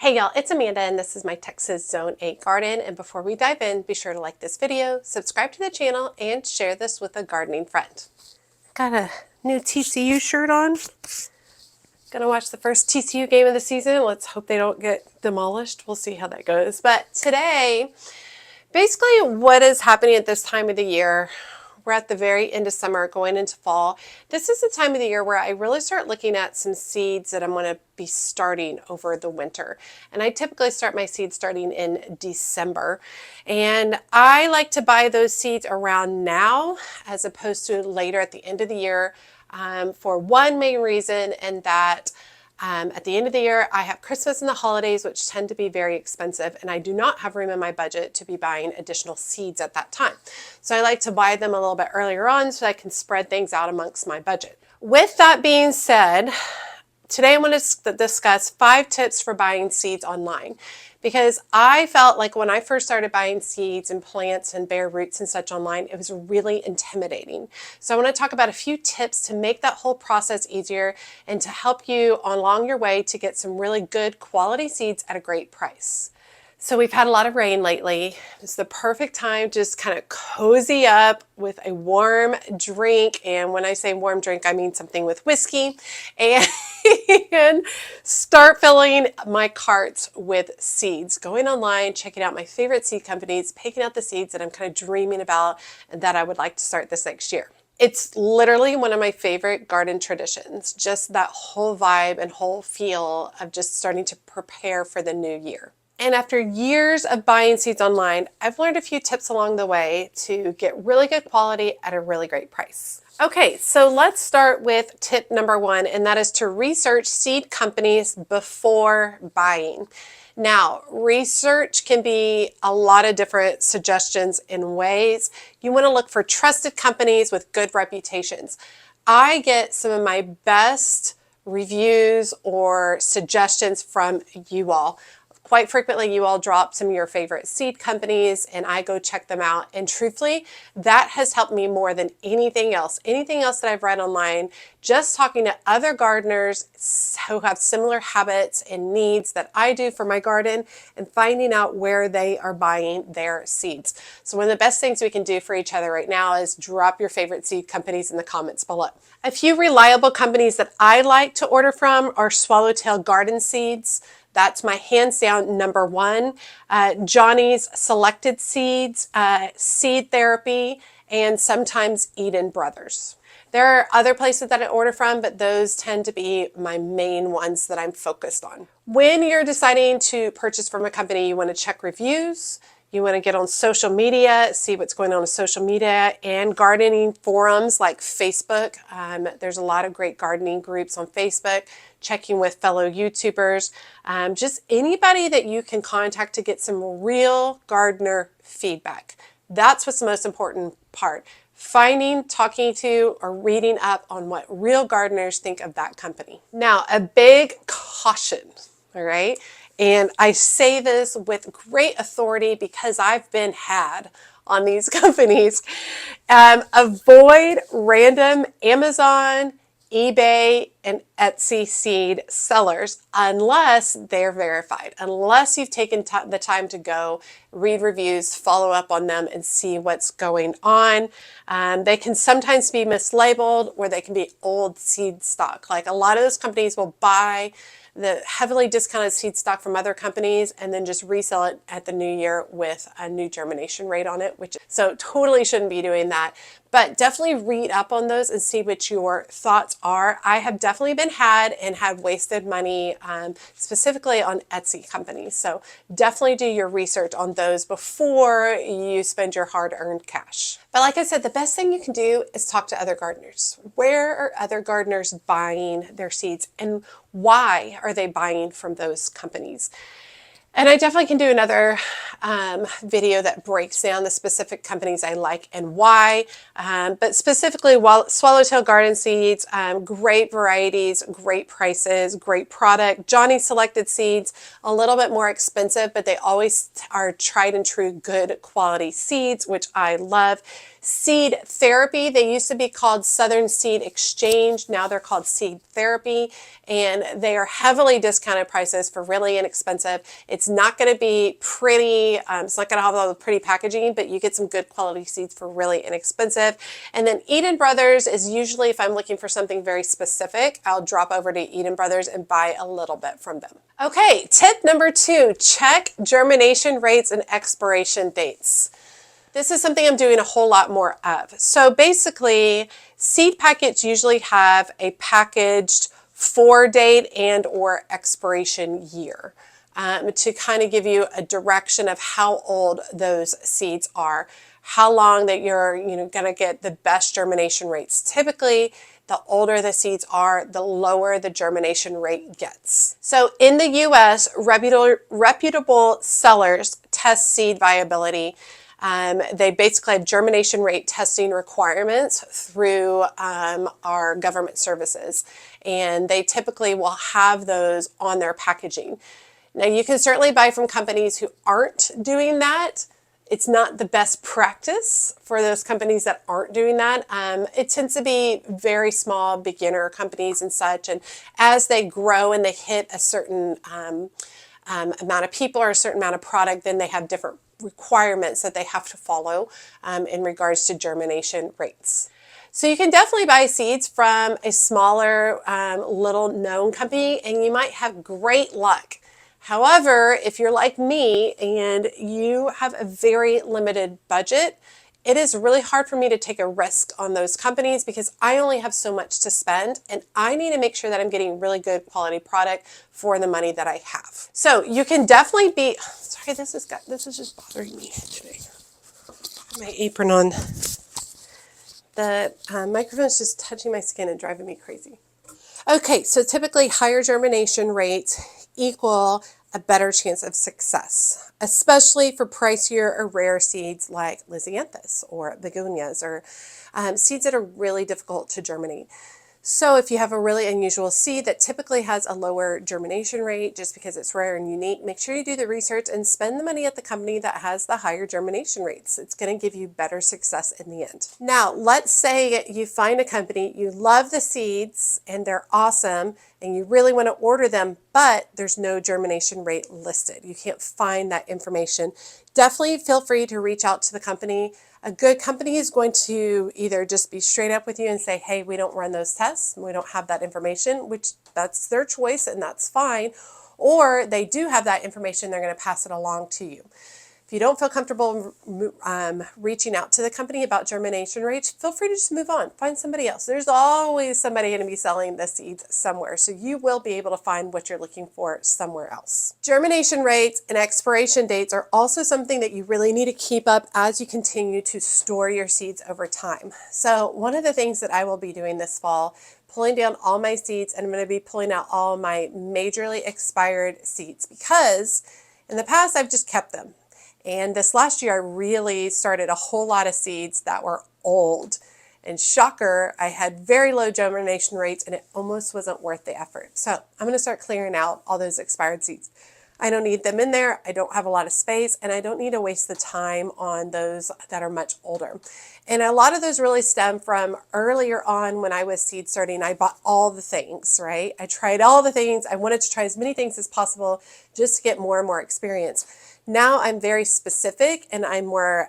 Hey y'all, it's Amanda and this is my Texas Zone 8 garden, and before we dive in, be sure to like this video, subscribe to the channel, and share this with a gardening friend. Got a new TCU shirt on. Gonna watch the first TCU game of the season. Let's hope they don't get demolished. We'll see how that goes. But today, basically what is happening at this time of the year, we're at the very end of summer going into fall. This is the time of the year where I really start looking at some seeds that I'm going to be starting over the winter. And I typically start my seeds starting in December. And I like to buy those seeds around now as opposed to later at the end of the year, for one main reason, and that at the end of the year, I have Christmas and the holidays, which tend to be very expensive, and I do not have room in my budget to be buying additional seeds at that time. So I like to buy them a little bit earlier on so I can spread things out amongst my budget. With that being said, today I'm going to discuss 5 tips for buying seeds online, because I felt like when I first started buying seeds and plants and bare roots and such online, it was really intimidating. So I want to talk about a few tips to make that whole process easier and to help you along your way to get some really good quality seeds at a great price. So we've had a lot of rain lately. It's the perfect time to just kind of cozy up with a warm drink. And when I say warm drink, I mean something with whiskey, and start filling my carts with seeds. Going online, checking out my favorite seed companies, picking out the seeds that I'm kind of dreaming about and that I would like to start this next year. It's literally one of my favorite garden traditions, just that whole vibe and whole feel of just starting to prepare for the new year. And after years of buying seeds online, I've learned a few tips along the way to get really good quality at a really great price. Okay, so let's start with tip number 1, and that is to research seed companies before buying. Now, research can be a lot of different suggestions and ways. You want to look for trusted companies with good reputations. I get some of my best reviews or suggestions from you all. Quite frequently, you all drop some of your favorite seed companies and I go check them out. And truthfully, that has helped me more than anything else. Anything else that I've read online, just talking to other gardeners who have similar habits and needs that I do for my garden and finding out where they are buying their seeds. So one of the best things we can do for each other right now is drop your favorite seed companies in the comments below. A few reliable companies that I like to order from are Swallowtail Garden Seeds. That's my hands down number 1. Johnny's Selected Seeds, Seed Therapy, and sometimes Eden Brothers. There are other places that I order from, but those tend to be my main ones that I'm focused on. When you're deciding to purchase from a company, you want to check reviews. You want to get on social media, see what's going on with social media and gardening forums like Facebook. There's a lot of great gardening groups on Facebook, checking with fellow YouTubers, just anybody that you can contact to get some real gardener feedback. That's what's the most important part. Finding, talking to, or reading up on what real gardeners think of that company. Now, a big caution, all right? And I say this with great authority because I've been had on these companies. Avoid random Amazon, eBay, and Etsy seed sellers unless they're verified, unless you've taken the time to go read reviews, follow up on them, and see what's going on. They can sometimes be mislabeled or they can be old seed stock. Like a lot of those companies will buy the heavily discounted seed stock from other companies and then just resell it at the new year with a new germination rate on it, so totally shouldn't be doing that. But definitely read up on those and see what your thoughts are. I have definitely been had and have wasted money specifically on Etsy companies. So definitely do your research on those before you spend your hard-earned cash. But like I said, the best thing you can do is talk to other gardeners. Where are other gardeners buying their seeds and why are they buying from those companies? And I definitely can do another video that breaks down the specific companies I like and why. But specifically, Swallowtail Garden Seeds, great varieties, great prices, great product. Johnny Selected Seeds, a little bit more expensive, but they always are tried and true good quality seeds, which I love. Seed Therapy, they used to be called Southern Seed Exchange. Now they're called Seed Therapy, and they are heavily discounted prices for really inexpensive. It's not going to be pretty, it's not going to have all the pretty packaging, but you get some good quality seeds for really inexpensive. And then Eden Brothers is usually, if I'm looking for something very specific, I'll drop over to Eden Brothers and buy a little bit from them. Okay, tip number 2, check germination rates and expiration dates. This is something I'm doing a whole lot more of. So basically, seed packets usually have a packaged 4 date and or expiration year to kind of give you a direction of how old those seeds are, how long that you're going to get the best germination rates. Typically, the older the seeds are, the lower the germination rate gets. So in the US, reputable sellers test seed viability. They basically have germination rate testing requirements through our government services, and they typically will have those on their packaging. Now, you can certainly buy from companies who aren't doing that. It's not the best practice for those companies that aren't doing that. It tends to be very small beginner companies and such, and as they grow and they hit a certain amount of people or a certain amount of product, then they have different requirements that they have to follow in regards to germination rates. So you can definitely buy seeds from a smaller, little known company, and you might have great luck. However, if you're like me and you have a very limited budget, it is really hard for me to take a risk on those companies because I only have so much to spend, and I need to make sure that I'm getting really good quality product for the money that I have. So you can definitely be, sorry, this is just bothering me today. My apron on. The microphone is just touching my skin and driving me crazy. Okay, so typically higher germination rates equal a better chance of success, especially for pricier or rare seeds like Lysianthus or begonias or seeds that are really difficult to germinate. So if you have a really unusual seed that typically has a lower germination rate just because it's rare and unique, make sure you do the research and spend the money at the company that has the higher germination rates. It's going to give you better success in the end. Now, let's say you find a company, you love the seeds and they're awesome and you really want to order them, but there's no germination rate listed. You can't find that information. Definitely feel free to reach out to the company. A good company is going to either just be straight up with you and say, hey, we don't run those tests, we don't have that information, which that's their choice and that's fine. Or they do have that information, they're going to pass it along to you. If you don't feel comfortable reaching out to the company about germination rates, feel free to just move on. Find somebody else. There's always somebody going to be selling the seeds somewhere, so you will be able to find what you're looking for somewhere else. Germination rates and expiration dates are also something that you really need to keep up as you continue to store your seeds over time. So one of the things that I will be doing this fall, pulling down all my seeds, and I'm going to be pulling out all my majorly expired seeds because in the past I've just kept them. And this last year, I really started a whole lot of seeds that were old. And shocker, I had very low germination rates and it almost wasn't worth the effort. So I'm going to start clearing out all those expired seeds. I don't need them in there. I don't have a lot of space and I don't need to waste the time on those that are much older. And a lot of those really stem from earlier on when I was seed starting. I bought all the things, right? I tried all the things. I wanted to try as many things as possible just to get more and more experience. Now I'm very specific and I'm more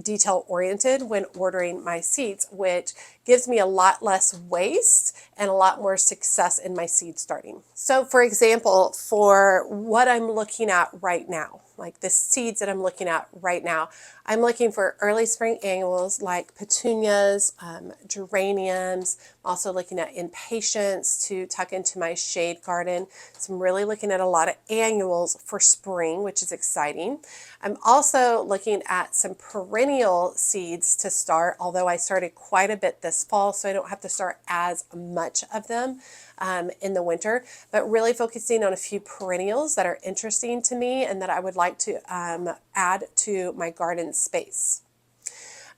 detail oriented when ordering my seeds, which gives me a lot less waste and a lot more success in my seed starting. So for example, for what I'm looking at right now, like the seeds that I'm looking at right now, I'm looking for early spring annuals like petunias, geraniums, Also looking at impatiens to tuck into my shade garden. So I'm really looking at a lot of annuals for spring, which is exciting. I'm also looking at some perennial seeds to start, although I started quite a bit this fall, so I don't have to start as much of them in the winter, but really focusing on a few perennials that are interesting to me and that I would like to add to my garden space.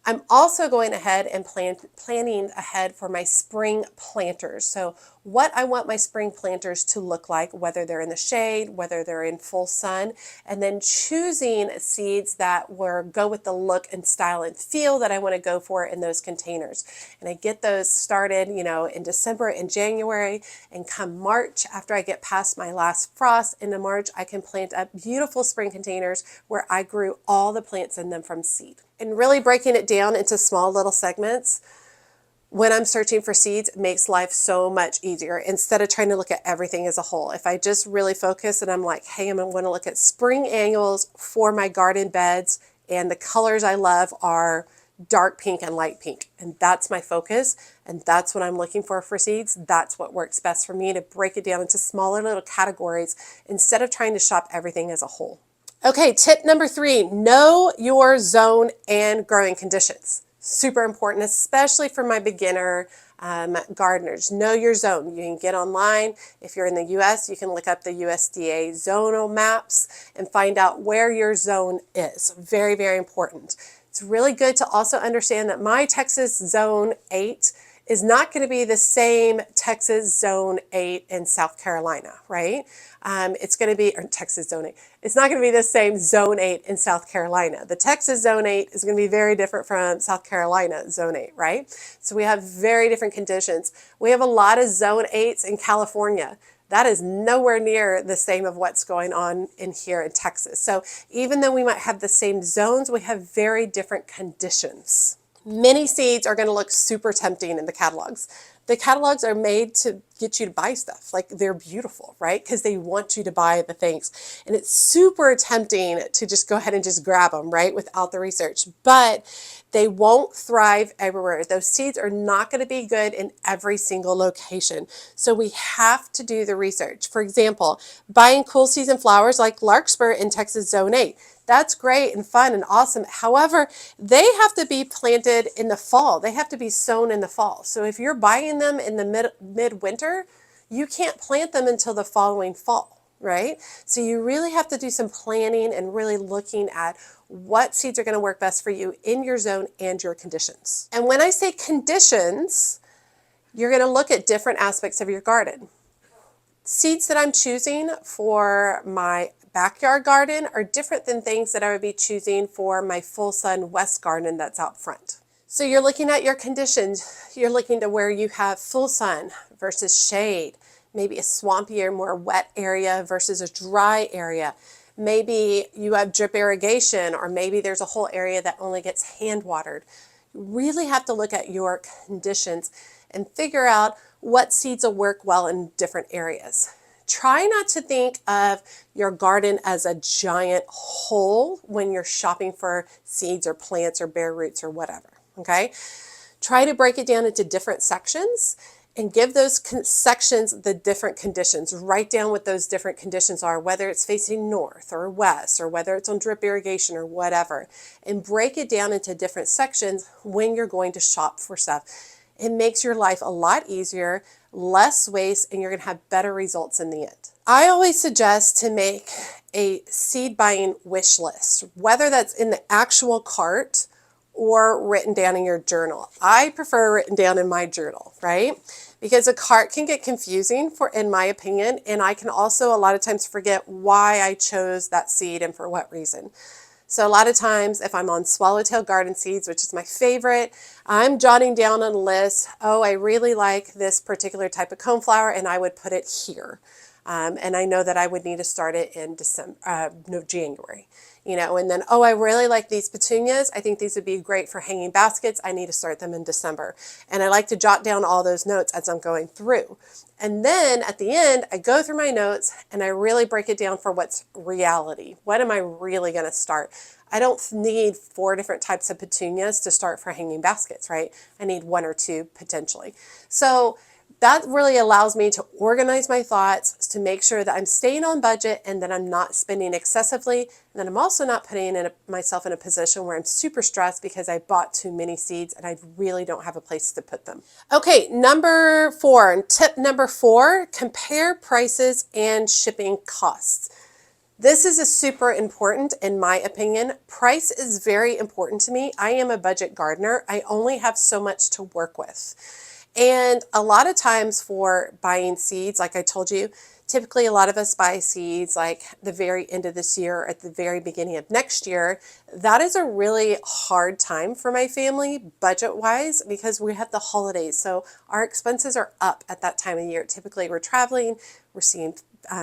I'm also going ahead and planning ahead for my spring planters. So what I want my spring planters to look like, whether they're in the shade, whether they're in full sun, and then choosing seeds that go with the look and style and feel that I want to go for in those containers. And I get those started, in December and January, and come March, after I get past my last frost into March, I can plant up beautiful spring containers where I grew all the plants in them from seed. And really breaking it down into small little segments when I'm searching for seeds makes life so much easier instead of trying to look at everything as a whole. If I just really focus and I'm like, hey, I'm going to look at spring annuals for my garden beds, and the colors I love are dark pink and light pink, and that's my focus, and that's what I'm looking for seeds. That's what works best for me, to break it down into smaller little categories instead of trying to shop everything as a whole. Okay, tip number 3, know your zone and growing conditions. Super important, especially for my beginner gardeners. Know your zone. You can get online. If you're in the US, you can look up the USDA zonal maps and find out where your zone is. Very, very important. It's really good to also understand that my Texas Zone 8 is not going to be the same Texas Zone 8 in South Carolina, right? It's going to be, or Texas Zone 8. It's not going to be the same Zone 8 in South Carolina. The Texas Zone 8 is going to be very different from South Carolina Zone 8, right? So we have very different conditions. We have a lot of Zone 8s in California. That is nowhere near the same of what's going on in here in Texas. So even though we might have the same zones, we have very different conditions. Many seeds are going to look super tempting in the catalogs. The catalogs are made to get you to buy stuff. Like, they're beautiful, right? Because they want you to buy the things. And it's super tempting to just go ahead and just grab them, right? Without the research. But they won't thrive everywhere. Those seeds are not going to be good in every single location. So we have to do the research. For example, buying cool season flowers like larkspur in Texas Zone 8. That's great and fun and awesome. However, they have to be planted in the fall. They have to be sown in the fall. So if you're buying them in the midwinter, you can't plant them until the following fall, right? So you really have to do some planning and really looking at what seeds are going to work best for you in your zone and your conditions. And when I say conditions, you're going to look at different aspects of your garden. Seeds that I'm choosing for my backyard garden are different than things that I would be choosing for my full sun west garden that's out front. So you're looking at your conditions. You're looking to where you have full sun versus shade, maybe a swampier, more wet area versus a dry area. Maybe you have drip irrigation, or maybe there's a whole area that only gets hand watered. You really have to look at your conditions and figure out what seeds will work well in different areas. Try not to think of your garden as a giant whole when you're shopping for seeds or plants or bare roots or whatever, okay? Try to break it down into different sections and give those sections the different conditions. Write down what those different conditions are, whether it's facing north or west, or whether it's on drip irrigation or whatever, and break it down into different sections when you're going to shop for stuff. It makes your life a lot easier, less waste, and you're going to have better results in the end. I always suggest to make a seed buying wish list, whether that's in the actual cart or written down in your journal. I prefer written down in my journal, right? Because a cart can get confusing, in my opinion, and I can also a lot of times forget why I chose that seed and for what reason. So a lot of times if I'm on swallowtail garden seeds, which is my favorite, I'm jotting down on a list, oh, I really like this particular type of coneflower and I would put it here. And I know that I would need to start it in December, no, January. And then, oh, I really like these petunias. I think these would be great for hanging baskets. I need to start them in December. And I like to jot down all those notes as I'm going through. And then at the end, I go through my notes and I really break it down for what's reality. What am I really going to start? I don't need 4 different types of petunias to start for hanging baskets, right? I need 1 or 2 potentially. So that really allows me to organize my thoughts, to make sure that I'm staying on budget and that I'm not spending excessively. And then I'm also not putting myself in a position where I'm super stressed because I bought too many seeds and I really don't have a place to put them. Okay, number 4, tip number 4, compare prices and shipping costs. This is a super important, in my opinion. Price is very important to me. I am a budget gardener. I only have so much to work with. And a lot of times for buying seeds, like I told you, typically a lot of us buy seeds like the very end of this year or at the very beginning of next year. That is a really hard time for my family budget-wise because we have the holidays. So our expenses are up at that time of year. Typically we're traveling, we're seeing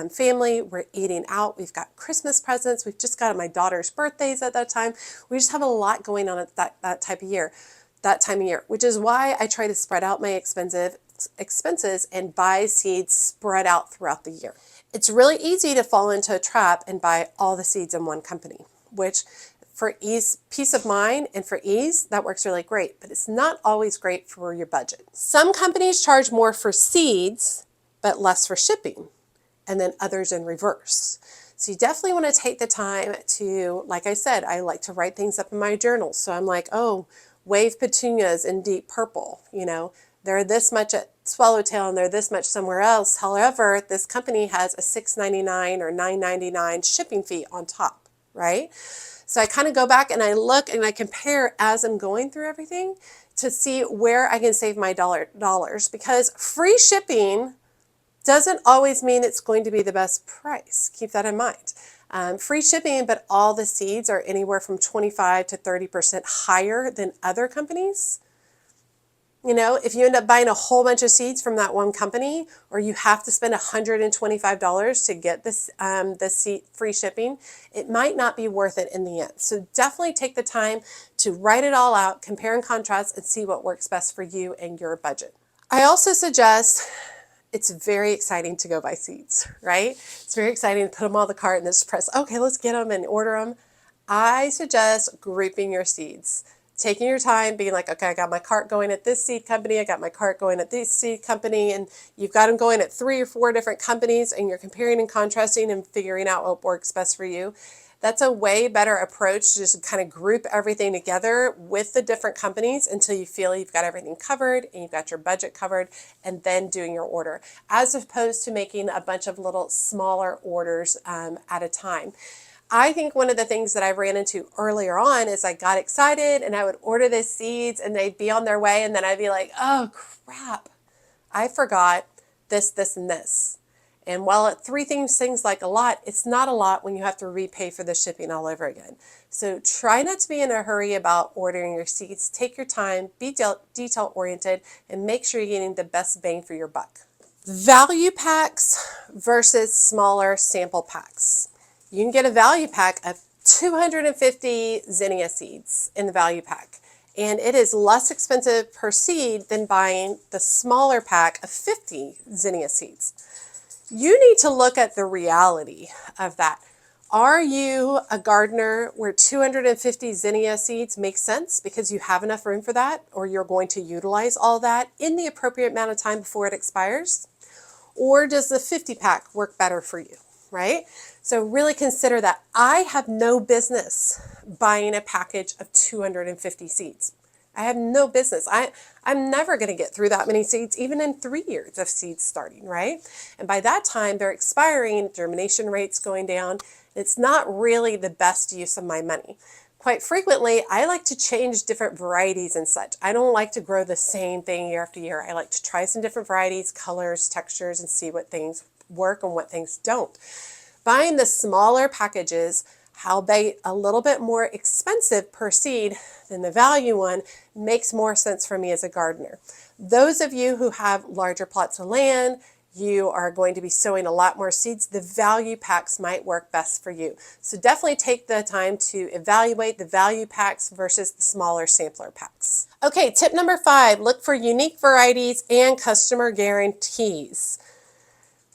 family, we're eating out, we've got Christmas presents, we've just got my daughter's birthdays at that time. We just have a lot going on at that time of year, which is why I try to spread out my expenses and buy seeds spread out throughout the year. It's really easy to fall into a trap and buy all the seeds in one company, which for peace of mind and for ease, that works really great, but it's not always great for your budget. Some companies charge more for seeds, but less for shipping, and then others in reverse. So you definitely want to take the time to, like I said, I like to write things up in my journal. So I'm like, oh, wave petunias in deep purple, they're this much at Swallowtail and they're this much somewhere else. However, this company has a $6.99 or $9.99 shipping fee on top, right? So I kind of go back and I look and I compare as I'm going through everything to see where I can save my dollars, because free shipping doesn't always mean it's going to be the best price. Keep that in mind. Free shipping, but all the seeds are anywhere from 25 to 30% higher than other companies. If you end up buying a whole bunch of seeds from that one company, or you have to spend $125 to get the seed free shipping, it might not be worth it in the end. So definitely take the time to write it all out, compare and contrast, and see what works best for you and your budget. I also suggest, it's very exciting to go buy seeds, right? It's very exciting to put them on the cart and just press, okay, let's get them and order them. I suggest grouping your seeds, taking your time, being like, okay, I got my cart going at this seed company, I got my cart going at this seed company, and you've got them going at 3 or 4 different companies, and you're comparing and contrasting and figuring out what works best for you. That's a way better approach to just kind of group everything together with the different companies until you feel you've got everything covered and you've got your budget covered, and then doing your order, as opposed to making a bunch of little smaller orders at a time. I think one of the things that I ran into earlier on is I got excited and I would order the seeds and they'd be on their way, and then I'd be like, oh crap, I forgot this, this, and this. And while it 3 things seems like a lot, it's not a lot when you have to repay for the shipping all over again. So try not to be in a hurry about ordering your seeds. Take your time, be detail oriented, and make sure you're getting the best bang for your buck. Value packs versus smaller sample packs. You can get a value pack of 250 zinnia seeds in the value pack, and it is less expensive per seed than buying the smaller pack of 50 zinnia seeds. You need to look at the reality of that. Are you a gardener where 250 zinnia seeds make sense because you have enough room for that, or you're going to utilize all that in the appropriate amount of time before it expires? Or does the 50 pack work better for you, right? So really consider that. I have no business buying a package of 250 seeds. I have no business. I'm never going to get through that many seeds, even in 3 years of seeds starting, right? And by that time, they're expiring, germination rates going down. It's not really the best use of my money. Quite frequently, I like to change different varieties and such. I don't like to grow the same thing year after year. I like to try some different varieties, colors, textures, and see what things work and what things don't. Buying the smaller packages, albeit a little bit more expensive per seed than the value one, makes more sense for me as a gardener. Those of you who have larger plots of land, you are going to be sowing a lot more seeds, the value packs might work best for you. So definitely take the time to evaluate the value packs versus the smaller sampler packs. Okay, tip number 5, look for unique varieties and customer guarantees.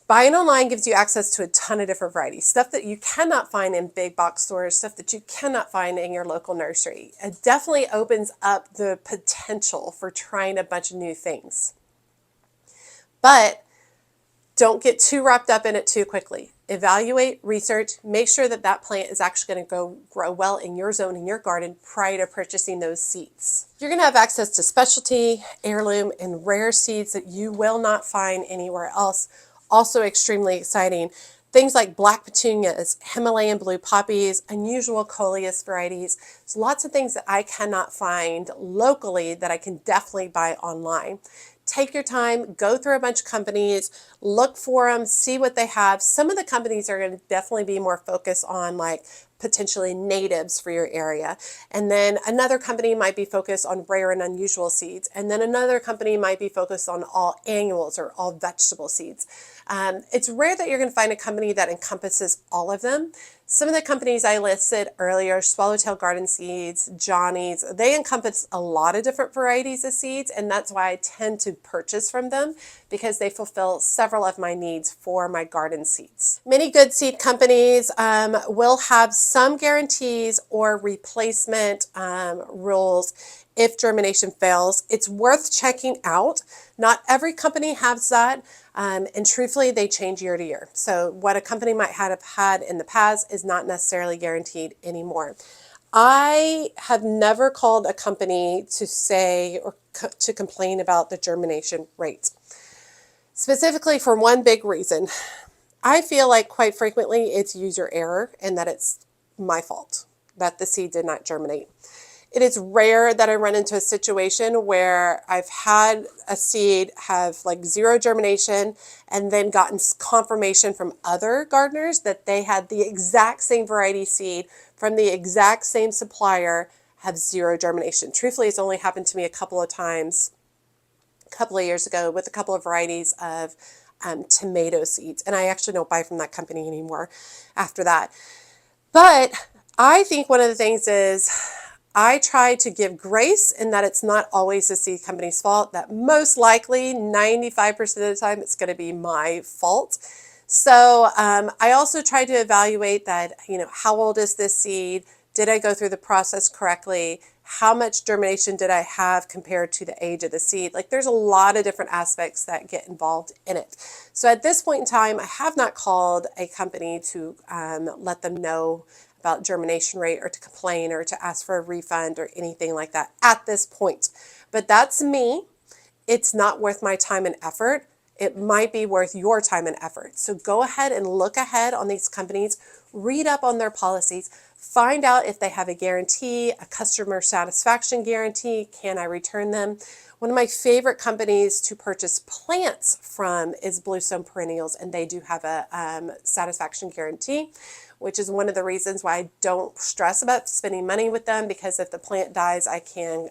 Buying online gives you access to a ton of different varieties, stuff that you cannot find in big box stores, stuff that you cannot find in your local nursery. It definitely opens up the potential for trying a bunch of new things. But don't get too wrapped up in it too quickly. Evaluate, research, make sure that that plant is actually going to go grow well in your zone, in your garden, prior to purchasing those seeds. You're going to have access to specialty, heirloom, and rare seeds that you will not find anywhere else. Also extremely exciting. Things like black petunias, Himalayan blue poppies, unusual coleus varieties. There's lots of things that I cannot find locally that I can definitely buy online. Take your time, go through a bunch of companies, look for them, see what they have. Some of the companies are going to definitely be more focused on like potentially natives for your area. And then another company might be focused on rare and unusual seeds. And then another company might be focused on all annuals or all vegetable seeds. It's rare that you're going to find a company that encompasses all of them. Some of the companies I listed earlier, Swallowtail Garden Seeds, Johnny's, they encompass a lot of different varieties of seeds, and that's why I tend to purchase from them because they fulfill several of my needs for my garden seeds. Many good seed companies will have some guarantees or replacement rules if germination fails. It's worth checking out. Not every company has that. And truthfully, they change year to year. So what a company might have had in the past is not necessarily guaranteed anymore. I have never called a company to say or to complain about the germination rate. Specifically for one big reason. I feel like quite frequently it's user error and that it's my fault that the seed did not germinate. It is rare that I run into a situation where I've had a seed have like zero germination and then gotten confirmation from other gardeners that they had the exact same variety seed from the exact same supplier have zero germination. Truthfully, it's only happened to me a couple of times, a couple of years ago with a couple of varieties of tomato seeds. And I actually don't buy from that company anymore after that. But I think one of the things is I try to give grace in that it's not always the seed company's fault, that most likely 95% of the time it's going to be my fault. So I also try to evaluate that, how old is this seed? Did I go through the process correctly? How much germination did I have compared to the age of the seed? Like there's a lot of different aspects that get involved in it. So at this point in time, I have not called a company to let them know about germination rate or to complain or to ask for a refund or anything like that at this point. But that's me. It's not worth my time and effort. It might be worth your time and effort. So go ahead and look ahead on these companies, read up on their policies, find out if they have a guarantee, a customer satisfaction guarantee. Can I return them? One of my favorite companies to purchase plants from is Bluestone Perennials, and they do have a satisfaction guarantee, which is one of the reasons why I don't stress about spending money with them, because if the plant dies, I can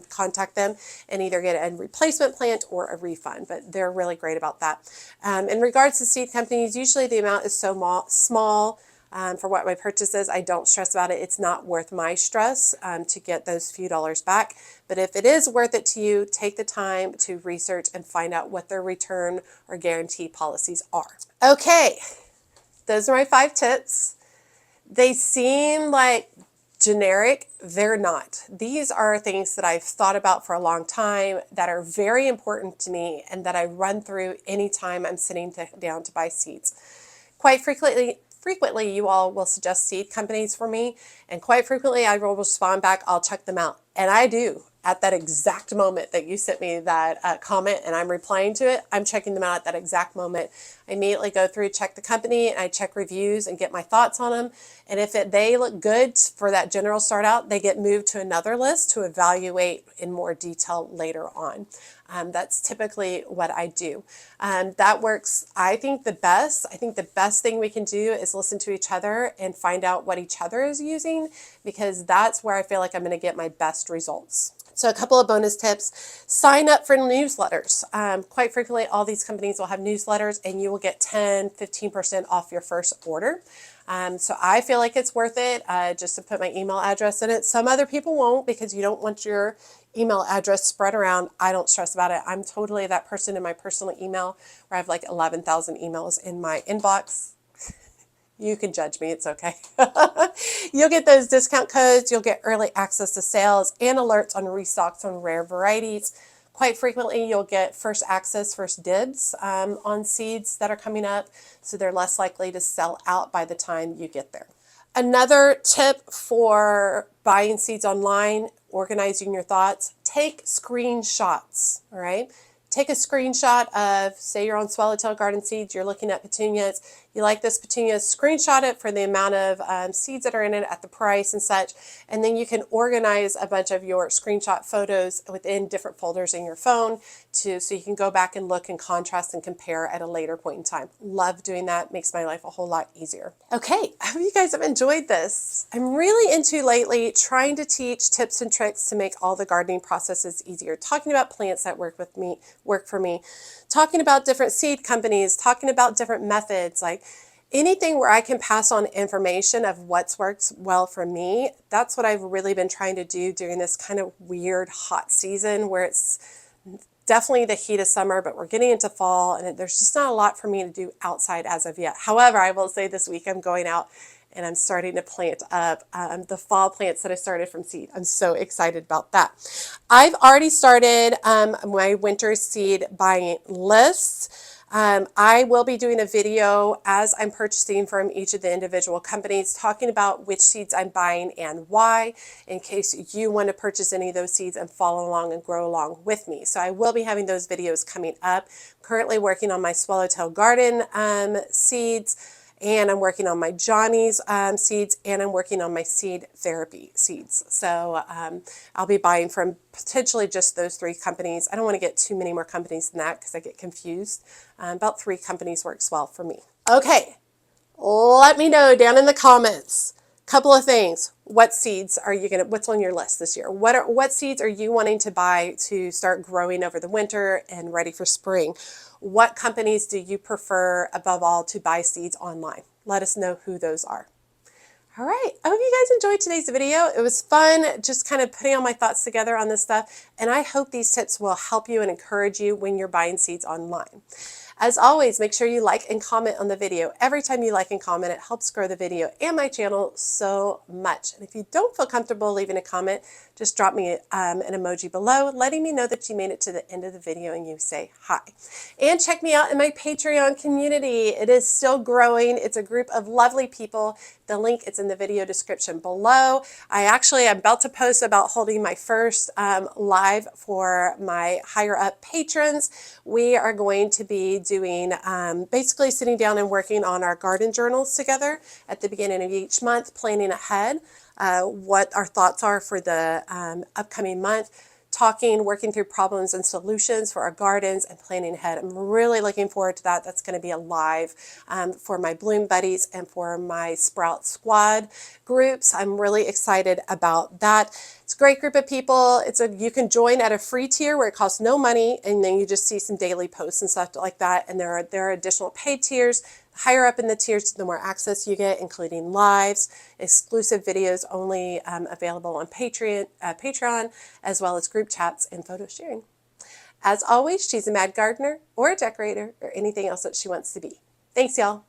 contact them and either get a replacement plant or a refund, but they're really great about that. In regards to seed companies, usually the amount is so small for what my purchase is. I don't stress about it. It's not worth my stress to get those few dollars back. But if it is worth it to you, take the time to research and find out what their return or guarantee policies are. Okay, those are my 5 tips. They seem like generic. They're not. These are things that I've thought about for a long time that are very important to me and that I run through anytime I'm sitting down to buy seeds. Quite frequently you all will suggest seed companies for me, and quite frequently I will respond back, I'll check them out. And I do. At that exact moment that you sent me that comment and I'm replying to it, I'm checking them out at that exact moment. I immediately go through, check the company, and I check reviews and get my thoughts on them. And if they look good for that general start out, they get moved to another list to evaluate in more detail later on. That's typically what I do. That works, I think, the best. I think the best thing we can do is listen to each other and find out what each other is using, because that's where I feel like I'm going to get my best results. So a couple of bonus tips: sign up for newsletters. Quite frequently, all these companies will have newsletters and you will get 10-15% off your first order. So I feel like it's worth it just to put my email address in it. Some other people won't, because you don't want your email address spread around. I don't stress about it. I'm totally that person in my personal email where I have like 11,000 emails in my inbox. You can judge me, it's okay. You'll get those discount codes, you'll get early access to sales and alerts on restocks on rare varieties. Quite frequently, you'll get first access, first dibs on seeds that are coming up, so they're less likely to sell out by the time you get there. Another tip for buying seeds online, organizing your thoughts: take screenshots, all right? Take a screenshot of, say you're on Swallowtail Garden Seeds, you're looking at petunias, you like this petunia, screenshot it for the amount of seeds that are in it at the price and such, and then you can organize a bunch of your screenshot photos within different folders in your phone so you can go back and look and contrast and compare at a later point in time. Love doing that, makes my life a whole lot easier. Okay, I hope you guys have enjoyed this. I'm really into lately trying to teach tips and tricks to make all the gardening processes easier, talking about plants that work for me, talking about different seed companies, talking about different methods, like anything where I can pass on information of what's worked well for me. That's what I've really been trying to do during this kind of weird hot season where it's definitely the heat of summer, but we're getting into fall and there's just not a lot for me to do outside as of yet. However, I will say this week I'm going out and I'm starting to plant up the fall plants that I started from seed. I'm so excited about that. I've already started my winter seed buying list. I will be doing a video as I'm purchasing from each of the individual companies, talking about which seeds I'm buying and why, in case you want to purchase any of those seeds and follow along and grow along with me. So I will be having those videos coming up. Currently working on my Swallowtail Garden seeds, and I'm working on my Johnny's seeds, and I'm working on my seed therapy seeds. So I'll be buying from potentially just those 3 companies. I don't want to get too many more companies than that because I get confused. About 3 companies works well for me. Okay, let me know down in the comments. Couple of things. What seeds are you what's on your list this year? What seeds are you wanting to buy to start growing over the winter and ready for spring? What companies do you prefer above all to buy seeds online? Let us know who those are. All right, I hope you guys enjoyed today's video. It was fun just kind of putting all my thoughts together on this stuff, and I hope these tips will help you and encourage you when you're buying seeds online. As always, make sure you like and comment on the video. Every time you like and comment, it helps grow the video and my channel so much. And if you don't feel comfortable leaving a comment, just drop me an emoji below, letting me know that you made it to the end of the video and you say hi. And check me out in my Patreon community. It is still growing. It's a group of lovely people. The link is in the video description below. I'm about to post about holding my first live for my higher up patrons. We are going to be doing basically sitting down and working on our garden journals together at the beginning of each month, planning ahead what our thoughts are for the upcoming month, working through problems and solutions for our gardens and planning ahead. I'm really looking forward to that. That's going to be a live for my Bloom Buddies and for my Sprout Squad groups. I'm really excited about that. It's a great group of people. You can join at a free tier where it costs no money, and then you just see some daily posts and stuff like that. And there are additional paid tiers. Higher up in the tiers, the more access you get, including lives, exclusive videos only available on Patreon, as well as group chats and photo sharing. As always, she's a mad gardener or a decorator or anything else that she wants to be. Thanks, y'all.